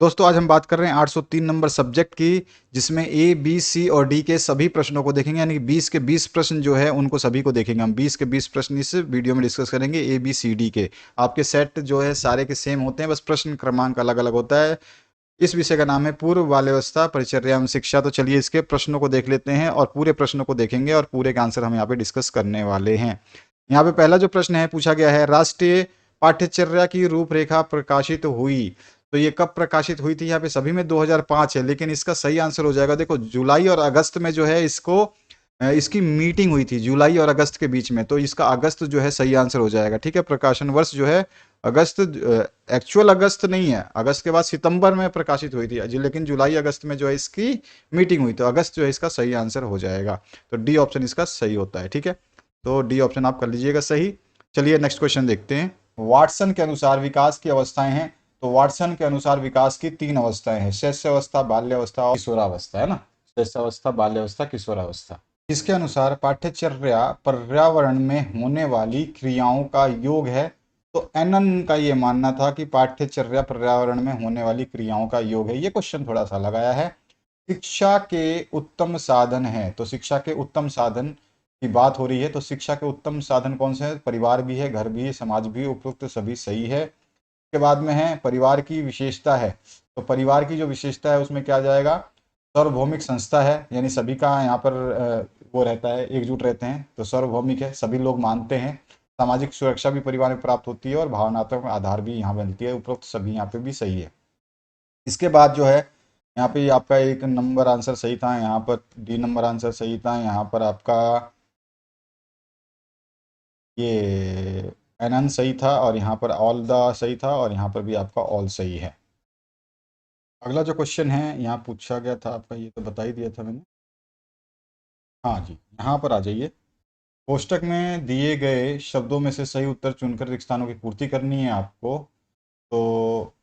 दोस्तों आज हम बात कर रहे हैं 803 नंबर सब्जेक्ट की, जिसमें ए बी सी और डी के सभी प्रश्नों को देखेंगे। यानी कि 20 के 20 प्रश्न जो है उनको सभी को देखेंगे। हम 20 के 20 प्रश्न इस वीडियो में डिस्कस करेंगे, ए बी सी डी के। आपके सेट जो है सारे के सेम होते हैं, बस प्रश्न क्रमांक अलग अलग होता है। इस विषय का नाम है पूर्व बाल्यावस्था परिचर्या एवं शिक्षा। तो चलिए इसके प्रश्नों को देख लेते हैं और पूरे प्रश्नों को देखेंगे और पूरे के आंसर हम यहाँ पे डिस्कस करने वाले हैं। यहाँ पे पहला जो प्रश्न है पूछा गया है, राष्ट्रीय पाठ्यचर्या की रूपरेखा प्रकाशित हुई। तो ये कब प्रकाशित हुई थी? यहाँ पे सभी में 2005 है, लेकिन इसका सही आंसर हो जाएगा, देखो जुलाई और अगस्त में जो है इसकी मीटिंग हुई थी, जुलाई और अगस्त के बीच में। तो इसका अगस्त जो है सही आंसर हो जाएगा। ठीक है, प्रकाशन वर्ष जो है अगस्त, एक्चुअल अगस्त नहीं है, अगस्त के बाद सितंबर में प्रकाशित हुई थी, लेकिन जुलाई अगस्त में जो है इसकी मीटिंग हुई, तो अगस्त जो है इसका सही आंसर हो जाएगा। तो डी ऑप्शन इसका सही होता है। ठीक है, तो डी ऑप्शन आप कर लीजिएगा सही। चलिए नेक्स्ट क्वेश्चन देखते हैं। वाटसन के अनुसार विकास की अवस्थाएं हैं। तो वाटसन के अनुसार विकास की 3 अवस्थाएं हैं, शैशवावस्था, बाल्यावस्था और किशोरावस्था, है ना। शैशवावस्था, बाल्यावस्था, किशोरावस्था। इसके अनुसार पाठ्यचर्या पर्यावरण में होने वाली क्रियाओं का योग है। तो एनन का ये मानना था कि पाठ्यचर्या पर्यावरण में होने वाली क्रियाओं का योग है। ये क्वेश्चन थोड़ा सा लगाया है। शिक्षा के उत्तम साधन है, तो शिक्षा के उत्तम साधन की बात हो रही है। तो शिक्षा के उत्तम साधन कौन से हैं? परिवार भी है, घर भी है, समाज भी, उपरोक्त सभी सही है। के बाद में है परिवार की विशेषता है। तो परिवार की जो विशेषता है उसमें क्या जाएगा? सार्वभौमिक संस्था है, यानी सभी का यहाँ पर वो रहता है, एकजुट रहते हैं, तो सार्वभौमिक है, सभी लोग मानते हैं। सामाजिक सुरक्षा भी परिवार में प्राप्त होती है और भावनात्मक आधार भी यहाँ बनती है। उपरोक्त सभी यहाँ पे भी सही है। इसके बाद जो है यहाँ पे आपका एक नंबर आंसर सही था, यहाँ पर डी नंबर आंसर सही था, यहाँ पर आपका ये एनन सही था, और यहाँ पर ऑल द सही था, और यहाँ पर भी आपका ऑल सही है। अगला जो क्वेश्चन है यहाँ पूछा गया था आपका, ये तो बता ही दिया था मैंने। हाँ जी, यहाँ पर आ जाइए। कोष्टक में दिए गए शब्दों में से सही उत्तर चुनकर रिक्त स्थानों की पूर्ति करनी है आपको। तो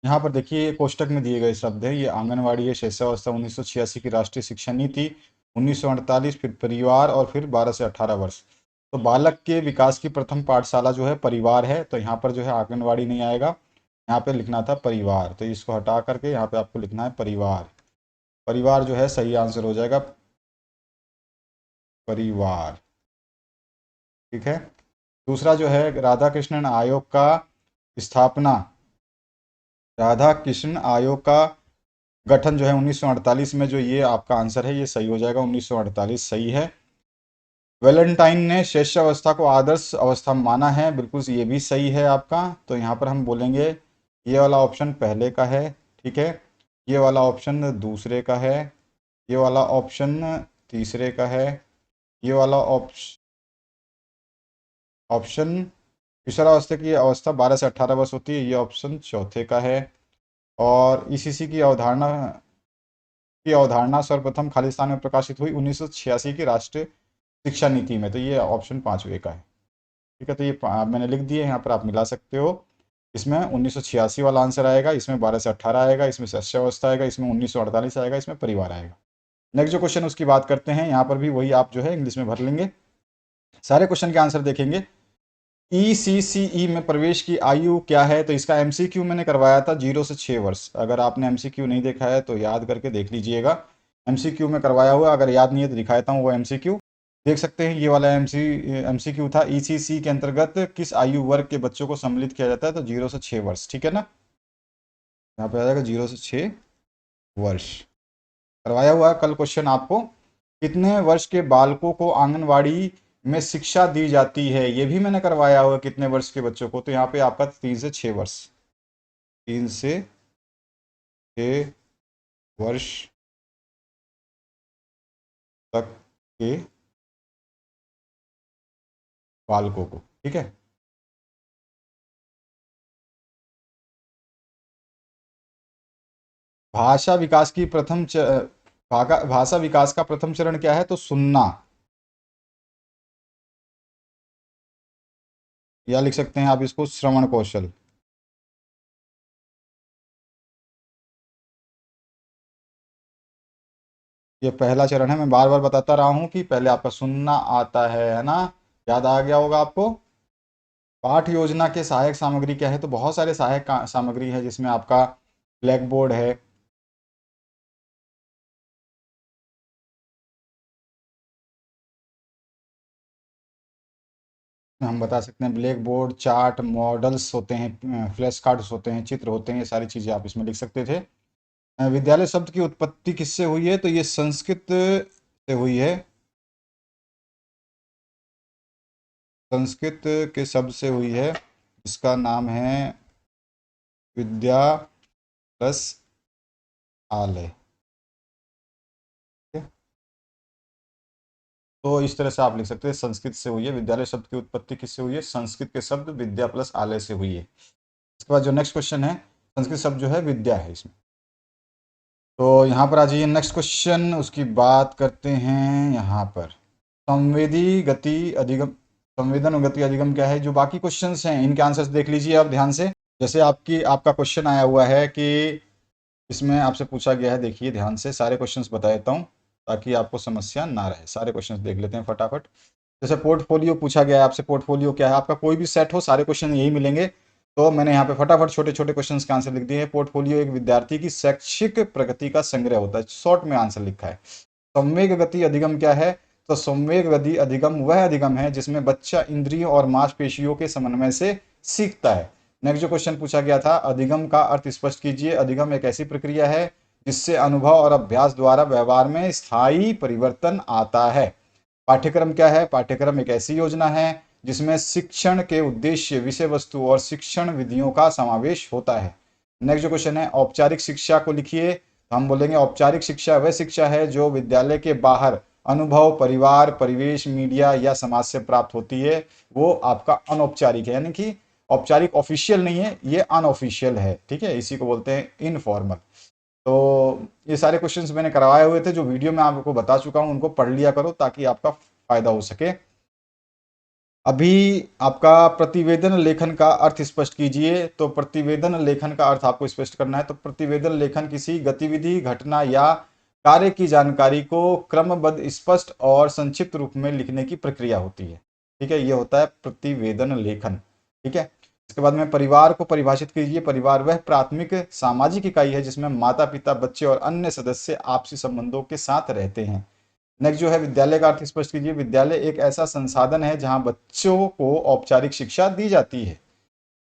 यहाँ पर देखिए, ये कोष्टक में दिए गए शब्द है, ये आंगनवाड़ी है, शैशवावस्था 1986 की राष्ट्रीय शिक्षा नीति, 1948 फिर परिवार, और फिर 12 से 18 वर्ष। तो बालक के विकास की प्रथम पाठशाला जो है परिवार है, तो यहाँ पर जो है आंगनवाड़ी नहीं आएगा, यहाँ पे लिखना था परिवार। तो इसको हटा करके यहाँ पे आपको लिखना है परिवार। परिवार जो है सही आंसर हो जाएगा, परिवार। ठीक है। दूसरा जो है राधा कृष्णन आयोग का स्थापना, राधा कृष्ण आयोग का गठन जो है 1948 में, जो ये आपका आंसर है ये सही हो जाएगा, 1948 सही है। वैलेंटाइन ने शैशवावस्था को आदर्श अवस्था माना है, बिल्कुल ये भी सही है आपका। तो यहाँ पर हम बोलेंगे ये वाला ऑप्शन पहले का है। ठीक है, ये वाला ऑप्शन दूसरे का है, ये वाला ऑप्शन तीसरे का है, ये वाला ऑप्शन किशोरावस्था की अवस्था 12 से 18 वर्ष होती है, ये ऑप्शन चौथे का है। और ईसीसी की अवधारणा सर्वप्रथम खालिस्तान में प्रकाशित हुई 1986 की राष्ट्रीय शिक्षा नीति में, तो ये ऑप्शन पांचवे का है। ठीक है, तो ये मैंने लिख दिए, यहाँ पर आप मिला सकते हो। इसमें 1986 वाला आंसर आएगा, इसमें 12 से 18 आएगा, इसमें शैशवावस्था आएगा, इसमें 1948 आएगा, इसमें परिवार आएगा। नेक्स्ट जो क्वेश्चन उसकी बात करते हैं, यहाँ पर भी वही आप जो है इंग्लिश में भर लेंगे। सारे क्वेश्चन के आंसर देखेंगे। ईसीसीई में प्रवेश की आयु क्या है? तो इसका एमसीक्यू मैंने करवाया था 0 से 6 वर्ष। अगर आपने एमसीक्यू नहीं देखा है तो याद करके देख लीजिएगा, एमसीक्यू में करवाया हुआ। अगर याद नहीं है तो दिखाता हूँ वो एमसीक्यू, देख सकते हैं। ये वाला एमसीक्यू था, ईसीसी के अंतर्गत किस आयु वर्ग के बच्चों को सम्मिलित किया जाता है? तो 0 से 6 वर्ष। ठीक है ना, यहाँ पे आ जाएगा 0 से 6 वर्ष, करवाया हुआ है कल क्वेश्चन आपको। कितने वर्ष के बालकों को आंगनवाड़ी में शिक्षा दी जाती है? ये भी मैंने करवाया हुआ, कितने वर्ष के बच्चों को। तो यहाँ पे आपका 3 से 6 वर्ष, 3 से 6 वर्ष तक के बालकों को। ठीक है, भाषा विकास की भाषा विकास का प्रथम चरण क्या है? तो सुनना, या लिख सकते हैं आप इसको श्रवण कौशल। ये पहला चरण है, मैं बार बार बताता रहा हूं कि पहले आपका सुनना आता है ना। याद आ गया होगा आपको। पाठ योजना के सहायक सामग्री क्या है? तो बहुत सारे सहायक सामग्री है, जिसमें आपका ब्लैक बोर्ड है, हम बता सकते हैं ब्लैक बोर्ड, चार्ट, मॉडल्स होते हैं, फ्लैश कार्ड्स होते हैं, चित्र होते हैं, ये सारी चीज़ें आप इसमें लिख सकते थे। विद्यालय शब्द की उत्पत्ति किससे हुई है? तो ये संस्कृत से हुई है। संस्कृत के शब्द से हुई है, जिसका नाम है विद्या प्लस आलय। ठीक है? तो इस तरह से आप लिख सकते हैं, संस्कृत से हुई है। विद्यालय शब्द की उत्पत्ति किससे हुई है? संस्कृत के शब्द विद्या प्लस आलय से हुई है। इसके बाद जो नेक्स्ट क्वेश्चन है, संस्कृत शब्द जो है विद्या है इसमें। तो यहाँ पर आ जाइए, नेक्स्ट क्वेश्चन उसकी बात करते हैं यहाँ पर। संवेदी गति अधिगम, संवेदन गति अधिगम क्या है? जो बाकी क्वेश्चंस हैं इनके आंसर्स देख लीजिए आप ध्यान से। जैसे आपका क्वेश्चन आया हुआ है कि इसमें आपसे पूछा गया है, देखिए ध्यान से, सारे क्वेश्चंस बता देता हूँ ताकि आपको समस्या ना रहे। सारे क्वेश्चंस देख लेते हैं फटाफट। जैसे पोर्टफोलियो पूछा गया है आपसे, पोर्टफोलियो क्या है? आपका कोई भी सेट हो, सारे क्वेश्चन यही मिलेंगे। तो मैंने यहाँ पे फटाफट छोटे छोटे क्वेश्चंस के आंसर लिख दिए हैं। पोर्टफोलियो एक विद्यार्थी की शैक्षिक प्रगति का संग्रह होता है, शॉर्ट में आंसर लिखा है। संवेग गति अधिगम क्या है? तो संवेग गति अधिगम वह अधिगम है जिसमें बच्चा इंद्रियों और मांसपेशियों के समन्वय से सीखता है। नेक्स्ट जो क्वेश्चन पूछा गया था, अधिगम का अर्थ स्पष्ट कीजिए। अधिगम एक ऐसी प्रक्रिया है जिससे अनुभव और अभ्यास द्वारा व्यवहार में स्थायी परिवर्तन आता है। पाठ्यक्रम क्या है? पाठ्यक्रम एक ऐसी योजना है जिसमें शिक्षण के उद्देश्य, विषय वस्तु और शिक्षण विधियों का समावेश होता है। नेक्स्ट जो क्वेश्चन है, औपचारिक शिक्षा को लिखिए। तो हम बोलेंगे औपचारिक शिक्षा वह शिक्षा है जो विद्यालय के बाहर अनुभव, परिवार, परिवेश, मीडिया या समाज से प्राप्त होती है। वो आपका अनौपचारिक है, यानी कि औपचारिक ऑफिशियल नहीं है, ये अनऑफिशियल है। ठीक है, इसी को बोलते हैं इनफॉर्मल। तो ये सारे क्वेश्चंस मैंने करवाए हुए थे, जो वीडियो में आपको बता चुका हूं, उनको पढ़ लिया करो ताकि आपका फायदा हो सके। अभी आपका प्रतिवेदन लेखन का अर्थ स्पष्ट कीजिए। तो प्रतिवेदन लेखन का अर्थ आपको स्पष्ट करना है। तो प्रतिवेदन लेखन किसी गतिविधि, घटना या कार्य की जानकारी को क्रमबद्ध, स्पष्ट और संक्षिप्त रूप में लिखने की प्रक्रिया होती है। ठीक है, ये होता है प्रतिवेदन लेखन। ठीक है, इसके बाद में परिवार को परिभाषित कीजिए। परिवार वह प्राथमिक सामाजिक इकाई है जिसमें माता पिता, बच्चे और अन्य सदस्य आपसी संबंधों के साथ रहते हैं। नेक्स्ट जो है, विद्यालय का अर्थ स्पष्ट कीजिए। विद्यालय एक ऐसा संसाधन है जहां बच्चों को औपचारिक शिक्षा दी जाती है।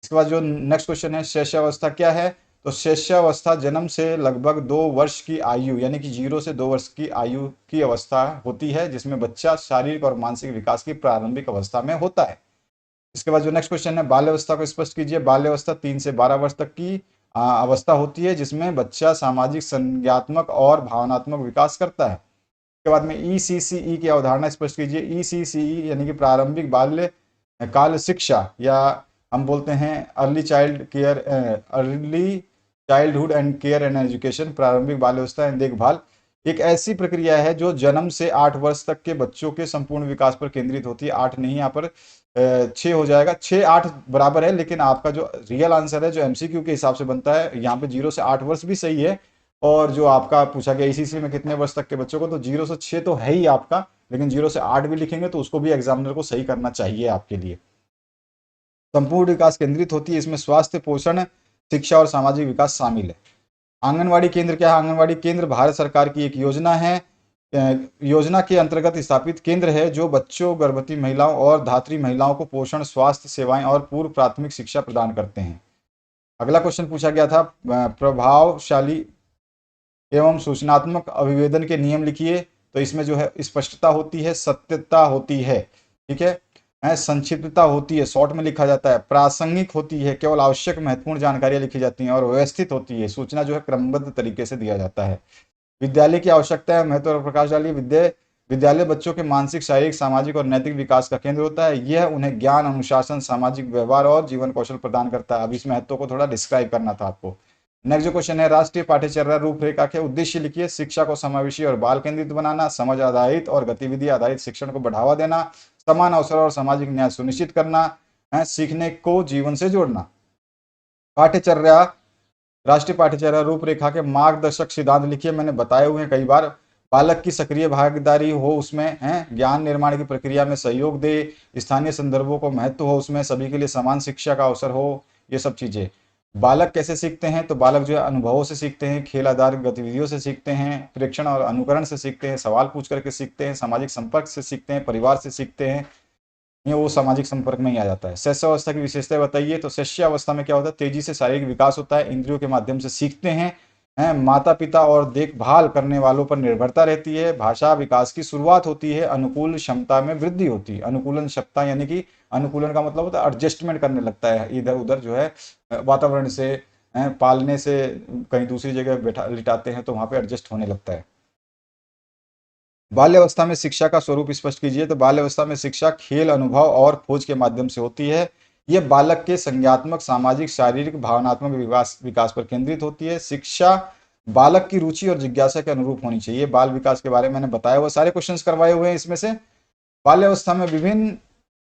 इसके बाद जो नेक्स्ट क्वेश्चन है, शैशवावस्था क्या है? तो शैशवावस्था जन्म से लगभग 2 वर्ष की आयु, यानी कि 0 से 2 वर्ष की आयु की अवस्था होती है जिसमें बच्चा शारीरिक और मानसिक विकास की प्रारंभिक अवस्था में होता है। इसके बाद जो नेक्स्ट क्वेश्चन है, बाल्यावस्था को स्पष्ट कीजिए। बाल्यावस्था 3 से 12 वर्ष तक की अवस्था होती है जिसमें बच्चा सामाजिक, संज्ञात्मक और भावनात्मक विकास करता है। के बाद में ईसीसीई की अवधारणा स्पष्ट कीजिए। ईसीसीई यानी कि प्रारंभिक बाल्य काल शिक्षा, या हम बोलते हैं early child care, early childhood and care and education, प्रारंभिक बाल्यावस्था एवं देखभाल, एक ऐसी प्रक्रिया है जो जन्म से 8 वर्ष तक के बच्चों के संपूर्ण विकास पर केंद्रित होती है। 8 नहीं, यहाँ पर 6 हो जाएगा। 6 8 बराबर है, लेकिन आपका जो रियल आंसर है जो एमसीक्यू के हिसाब से बनता है, यहाँ पे 0 से 8 वर्ष भी सही है। और जो आपका पूछा गया ईसीसी में कितने वर्ष तक के बच्चों को, तो 0 से 6 तो है ही आपका, लेकिन 0 से 8 भी लिखेंगे तो उसको भी एग्जामिनर को सही करना चाहिए आपके लिए। संपूर्ण विकास केंद्रित होती है, इसमें स्वास्थ्य, पोषण, शिक्षा और सामाजिक विकास शामिल है। आंगनवाड़ी केंद्र क्या है? आंगनवाड़ी केंद्र भारत सरकार की एक योजना है। योजना के अंतर्गत स्थापित केंद्र है जो बच्चों, गर्भवती महिलाओं और धात्री महिलाओं को पोषण, स्वास्थ्य सेवाएं और पूर्व प्राथमिक शिक्षा प्रदान करते हैं। अगला क्वेश्चन पूछा गया था, प्रभावशाली एवं सूचनात्मक अभिवेदन के नियम लिखिए। तो इसमें जो है स्पष्टता होती है, सत्यता होती है, ठीक है, संक्षिप्तता होती है, शॉर्ट में लिखा जाता है, प्रासंगिक होती है, केवल आवश्यक महत्वपूर्ण जानकारियां लिखी जाती हैं, और व्यवस्थित होती है, सूचना जो है क्रमबद्ध तरीके से दिया जाता है। विद्यालय की आवश्यकता है, महत्व और प्रकाश डालिए। विद्यालय बच्चों के मानसिक, शारीरिक, सामाजिक और नैतिक विकास का केंद्र होता है। यह उन्हें ज्ञान, अनुशासन, सामाजिक व्यवहार और जीवन कौशल प्रदान करता है। अब इस महत्व को थोड़ा डिस्क्राइब करना था आपको। नेक्स्ट जो क्वेश्चन है, राष्ट्रीय पाठ्यचर्या रूपरेखा के उद्देश्य लिखिए। शिक्षा को समावेशी और बाल केंद्रित बनाना, समझ आधारित और गतिविधि आधारित शिक्षण को बढ़ावा देना, समान अवसर और सामाजिक न्याय सुनिश्चित करना है, सीखने को जीवन से जोड़ना। पाठ्यचर्या, राष्ट्रीय पाठ्यचर्या रूपरेखा के मार्गदर्शक सिद्धांत लिखिए। मैंने बताए हुए हैं कई बार। बालक की सक्रिय भागीदारी हो उसमें, है, ज्ञान निर्माण की प्रक्रिया में सहयोग दे, स्थानीय संदर्भों को महत्व हो उसमें, सभी के लिए समान शिक्षा का अवसर हो, ये सब चीजें। बालक कैसे सीखते हैं, तो बालक जो है अनुभवों से सीखते हैं, खेल आधारित गतिविधियों से सीखते हैं, प्रेक्षण और अनुकरण से सीखते हैं, सवाल पूछ करके सीखते हैं, सामाजिक संपर्क से सीखते हैं, परिवार से सीखते हैं, ये वो सामाजिक संपर्क में ही आ जाता है। शैशवावस्था की विशेषता बताइए, तो शैशवावस्था में क्या होता है, तेजी से शारीरिक विकास होता है, इंद्रियों के माध्यम से सीखते हैं, माता पिता और देखभाल करने वालों पर निर्भरता रहती है, भाषा विकास की शुरुआत होती है, अनुकूल क्षमता में वृद्धि होती है। अनुकूलन क्षमता यानी कि अनुकूलन का मतलब होता है एडजस्टमेंट करने लगता है, इधर उधर जो है वातावरण से, पालने से कहीं दूसरी जगह बैठा लिटाते हैं तो वहां पे एडजस्ट होने लगता है। बाल्यावस्था में शिक्षा का स्वरूप स्पष्ट कीजिए, तो बाल्यावस्था में शिक्षा खेल, अनुभव और खोज के माध्यम से होती है। यह बालक के संज्ञात्मक, सामाजिक, शारीरिक, भावनात्मक विकास विकास पर केंद्रित होती है। शिक्षा बालक की रुचि और जिज्ञासा के अनुरूप होनी चाहिए। बाल विकास के बारे में मैंने बताया हुआ, सारे क्वेश्चंस करवाए हुए हैं इसमें से। बाल्यावस्था में विभिन्न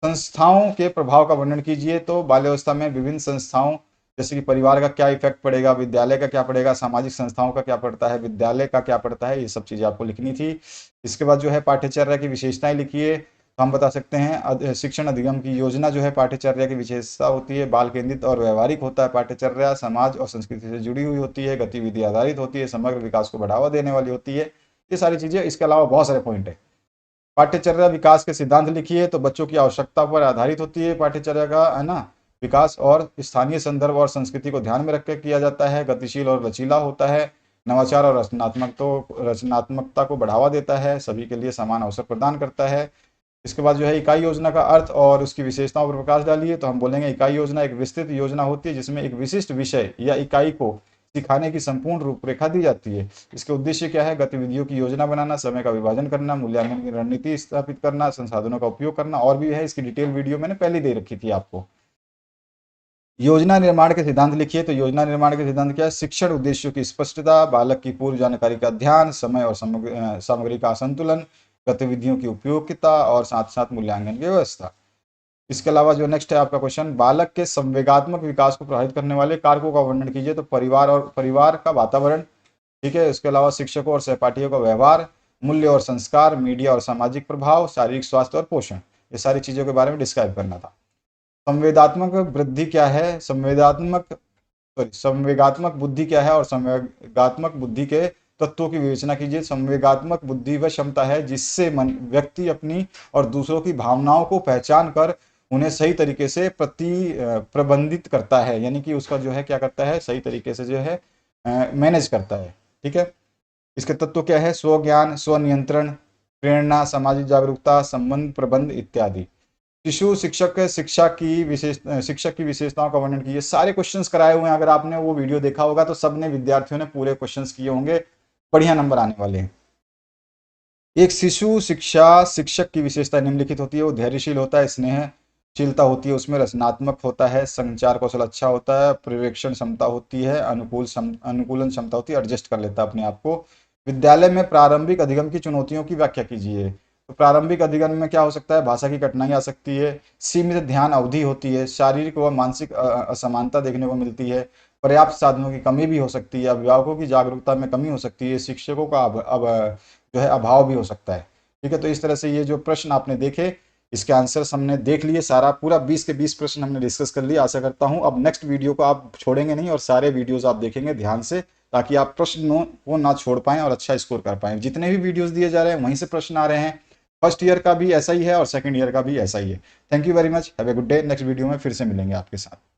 संस्थाओं के प्रभाव का वर्णन कीजिए, तो बाल्यावस्था में विभिन्न संस्थाओं जैसे कि परिवार का क्या इफेक्ट पड़ेगा, विद्यालय का क्या पड़ेगा, सामाजिक संस्थाओं का क्या पड़ता है, विद्यालय का क्या पड़ता है, ये सब चीजें आपको लिखनी थी। इसके बाद जो है पाठ्यचर्या की विशेषताएं लिखिए, तो हम बता सकते हैं शिक्षण अधिगम की योजना जो है पाठ्यचर्या की विशेषता होती है, बाल केंद्रित और व्यवहारिक होता है पाठ्यचर्या, समाज और संस्कृति से जुड़ी हुई होती है, गतिविधि आधारित होती है, समग्र विकास को बढ़ावा देने वाली होती है, ये सारी चीजें। इसके अलावा बहुत सारे पॉइंट है। पाठ्यचर्या विकास के सिद्धांत लिखिए, तो बच्चों की आवश्यकता पर आधारित होती है पाठ्यचर्या का, है ना, विकास, और स्थानीय संदर्भ और संस्कृति को ध्यान में रखकर किया जाता है, गतिशील और लचीला होता है, नवाचार और रचनात्मकता को बढ़ावा देता है, सभी के लिए समान अवसर प्रदान करता है। इसके बाद जो है इकाई योजना का अर्थ और उसकी विशेषताओं पर प्रकाश डालिए, तो हम बोलेंगे इकाई योजना एक विस्तृत योजना होती है जिसमें एक विशिष्ट विषय या इकाई को सिखाने की संपूर्ण रूपरेखा दी जाती है। इसके उद्देश्य क्या है, गतिविधियों की योजना बनाना, समय का विभाजन करना, मूल्यांकन की रणनीति स्थापित करना, संसाधनों का उपयोग करना, और भी है। इसकी डिटेल वीडियो मैंने पहले दे रखी थी आपको। योजना निर्माण के सिद्धांत लिखिए, तो योजना निर्माण के सिद्धांत क्या है, शिक्षण उद्देश्यों की स्पष्टता, बालक की पूर्व जानकारी का ध्यान, समय और सामग्री का संतुलन, गतिविधियों की उपयोगिता और साथ साथ मूल्यांकन की व्यवस्था। इसके अलावा जो नेक्स्ट है आपका क्वेश्चन, बालक के संवेगात्मक विकास को प्रभावित करने वाले कारकों का वर्णन कीजिए, तो परिवार का वातावरण, ठीक है। इसके अलावा शिक्षकों और सहपाठियों का व्यवहार, मूल्य और संस्कार, मीडिया और सामाजिक प्रभाव, शारीरिक स्वास्थ्य और पोषण, ये सारी चीजों के बारे में डिस्क्राइब करना था। संवेदात्मक वृद्धि क्या है, संवेगात्मक बुद्धि क्या है, और संवेगात्मक बुद्धि के तत्वों की विवेचना कीजिए। संवेगात्मक बुद्धि वह क्षमता है जिससे व्यक्ति अपनी और दूसरों की भावनाओं को पहचान कर उन्हें सही तरीके से प्रबंधित करता है, यानी कि उसका जो है क्या करता है, सही तरीके से जो है मैनेज करता है, ठीक है। इसके तत्व क्या है, स्वज्ञान, स्वनियंत्रण, प्रेरणा, सामाजिक जागरूकता, संबंध प्रबंध इत्यादि। शिशु शिक्षक शिक्षक की विशेषताओं का वर्णन कीजिए। सारे क्वेश्चंस कराए हुए हैं, अगर आपने वो वीडियो देखा होगा तो सबने विद्यार्थियों ने पूरे क्वेश्चंस किए होंगे, बढ़िया नंबर आने वाले हैं। एक शिशु शिक्षक की विशेषता निम्नलिखित होती है, वो धैर्यशील होता है, स्नेहशीलता होती है उसमें, रचनात्मक होता है, संचार कौशल अच्छा होता है, पर्यवेक्षण क्षमता होती है, अनुकूलन क्षमता होती है, एडजस्ट कर लेता है अपने आप को। विद्यालय में प्रारंभिक अधिगम की चुनौतियों की व्याख्या कीजिए, तो प्रारंभिक अधिगम में क्या हो सकता है, भाषा की कठिनाई आ सकती है, सीमित ध्यान अवधि होती है, शारीरिक व मानसिक असमानता देखने को मिलती है, पर्याप्त साधनों की कमी भी हो सकती है, अभिभावकों की जागरूकता में कमी हो सकती है, शिक्षकों का अब जो है अभाव भी हो सकता है, ठीक है। तो इस तरह से ये जो प्रश्न आपने देखे, इसके आंसर्स हमने देख लिए, सारा पूरा 20 के 20 प्रश्न हमने डिस्कस कर लिया। आशा करता हूं अब नेक्स्ट वीडियो को आप छोड़ेंगे नहीं और सारे वीडियोस आप देखेंगे ध्यान से, ताकि आप प्रश्नों को ना छोड़ पाएं और अच्छा स्कोर कर पाएं। जितने भी वीडियोस दिए जा रहे हैं वहीं से प्रश्न आ रहे हैं, फर्स्ट ईयर का भी ऐसा ही है और सेकंड ईयर का भी ऐसा ही है। Thank you very much, have a good day. Next video में फिर से मिलेंगे आपके साथ।